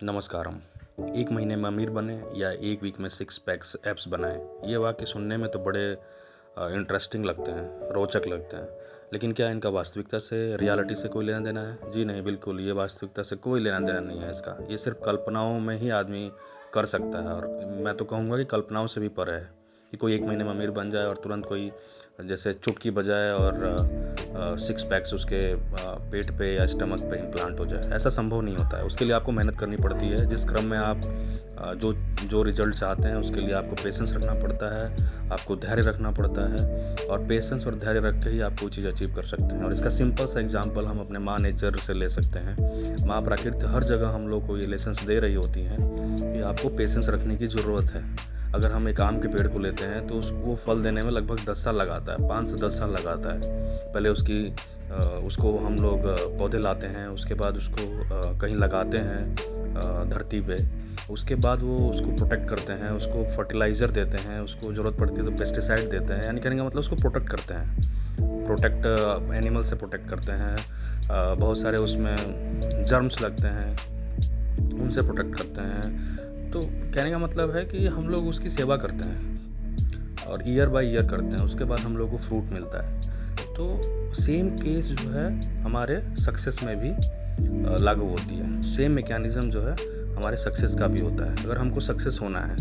नमस्कारम। 1 महीने में अमीर बने या 1 वीक में 6 पैक्स एब्स बनाएं। ये वाक्य सुनने में तो बड़े इंटरेस्टिंग लगते हैं, रोचक लगते हैं। लेकिन क्या इनका वास्तविकता से, रियलिटी से कोई लेना देना है? जी नहीं, बिल्कुल ये वास्तविकता से कोई लेना देना नहीं है इसका। ये सिर्फ कल्पनाओं में ही आदमी कर सकता है, और मैं तो कहूँगा कि कल्पनाओं से भी परे है कि कोई 1 महीने में अमीर बन जाए और तुरंत कोई जैसे चुटकी बजाए और 6 पैक्स उसके पेट पे या स्टमक पे इम्प्लांट हो जाए। ऐसा संभव नहीं होता है। उसके लिए आपको मेहनत करनी पड़ती है। जिस क्रम में आप जो जो रिजल्ट चाहते हैं उसके लिए आपको पेशेंस रखना पड़ता है, आपको धैर्य रखना पड़ता है, और पेशेंस और धैर्य रख के ही आप कोई चीज़ अचीव कर सकते हैं। और इसका सिंपल सा एग्जांपल हम अपने माँ नेचर से ले सकते हैं। माँ प्रकृति हर जगह हम लोग को ये लेसन्स दे रही होती हैं कि आपको पेशेंस रखने की ज़रूरत है। अगर हम एक आम के पेड़ को लेते हैं तो वो फल देने में लगभग 10 साल लगाता है, 5 से 10 साल लगाता है। पहले उसको हम लोग पौधे लाते हैं, उसके बाद उसको कहीं लगाते हैं धरती पे, उसके बाद वो उसको प्रोटेक्ट करते हैं, उसको फर्टिलाइज़र देते हैं, उसको ज़रूरत पड़ती है तो पेस्टिसाइड देते हैं। यानी कहने का मतलब उसको प्रोटेक्ट करते हैं, एनिमल से प्रोटेक्ट करते हैं। बहुत सारे उसमें जर्म्स लगते हैं, उनसे प्रोटेक्ट करते हैं। तो कहने का मतलब है कि हम लोग उसकी सेवा करते हैं और ईयर बाय ईयर करते हैं, उसके बाद हम लोग को फ्रूट मिलता है। तो सेम केस जो है हमारे सक्सेस में भी लागू होती है। सेम मैकेनिज़्म जो है हमारे सक्सेस का भी होता है। अगर हमको सक्सेस होना है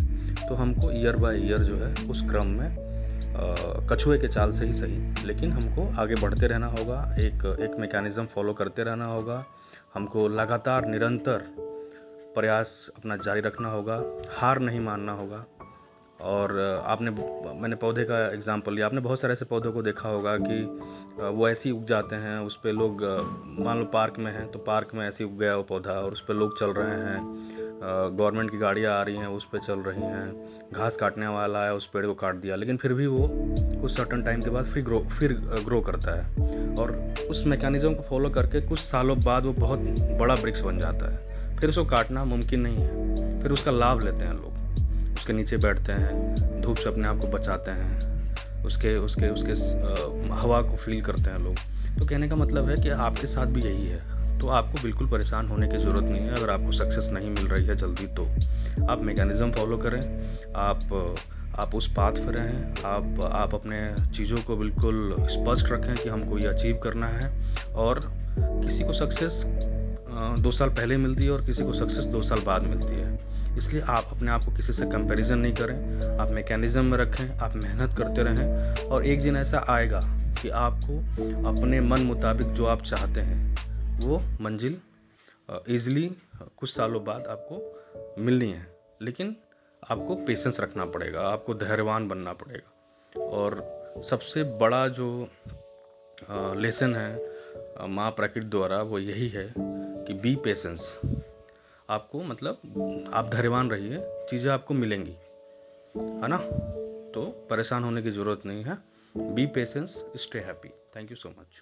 तो हमको ईयर बाय ईयर जो है उस क्रम में कछुए के चाल से ही सही, लेकिन हमको आगे बढ़ते रहना होगा, एक मैकेनिज़्म फॉलो करते रहना होगा। हमको लगातार निरंतर प्रयास अपना जारी रखना होगा, हार नहीं मानना होगा। और मैंने पौधे का एग्जांपल लिया। आपने बहुत सारे ऐसे पौधों को देखा होगा कि वो ऐसे ही उग जाते हैं, उस पे लोग मान लो पार्क में हैं तो पार्क में ऐसे ही उग गया वो पौधा और उस पे लोग चल रहे हैं, गवर्नमेंट की गाड़ियाँ आ रही हैं उस पे चल रही हैं, घास काटने वाला है उस पेड़ को काट दिया, लेकिन फिर भी वो कुछ सर्टन टाइम के बाद फिर ग्रो करता है और उस मैकेनिज़्म को फॉलो करके कुछ सालों बाद वो बहुत बड़ा वृक्ष बन जाता है। फिर उसको काटना मुमकिन नहीं है, फिर उसका लाभ लेते हैं लोग, उसके नीचे बैठते हैं, धूप से अपने आप को बचाते हैं, उसके हवा को फील करते हैं लोग। तो कहने का मतलब है कि आपके साथ भी यही है। तो आपको बिल्कुल परेशान होने की ज़रूरत नहीं है। अगर आपको सक्सेस नहीं मिल रही है जल्दी तो आप मैकेनिज़्म फॉलो करें, आप उस पाथ पर रहें, आप अपने चीज़ों को बिल्कुल स्पष्ट रखें कि हमको ये अचीव करना है। और किसी को सक्सेस 2 साल पहले मिलती है और किसी को सक्सेस 2 साल बाद मिलती है। इसलिए आप अपने आप को किसी से कंपैरिजन नहीं करें, आप मैकेनिज़्म में रखें, आप मेहनत करते रहें और एक दिन ऐसा आएगा कि आपको अपने मन मुताबिक जो आप चाहते हैं वो मंजिल ईज़िली कुछ सालों बाद आपको मिलनी है। लेकिन आपको पेशेंस रखना पड़ेगा, आपको धैर्यवान बनना पड़ेगा। और सबसे बड़ा जो लेसन है माँ प्रकृति द्वारा वो यही है कि बी पेशेंस। आपको मतलब आप धैर्यवान रहिए, चीज़ें आपको मिलेंगी, है ना? तो परेशान होने की ज़रूरत नहीं है। B patience, stay happy. Thank you so much.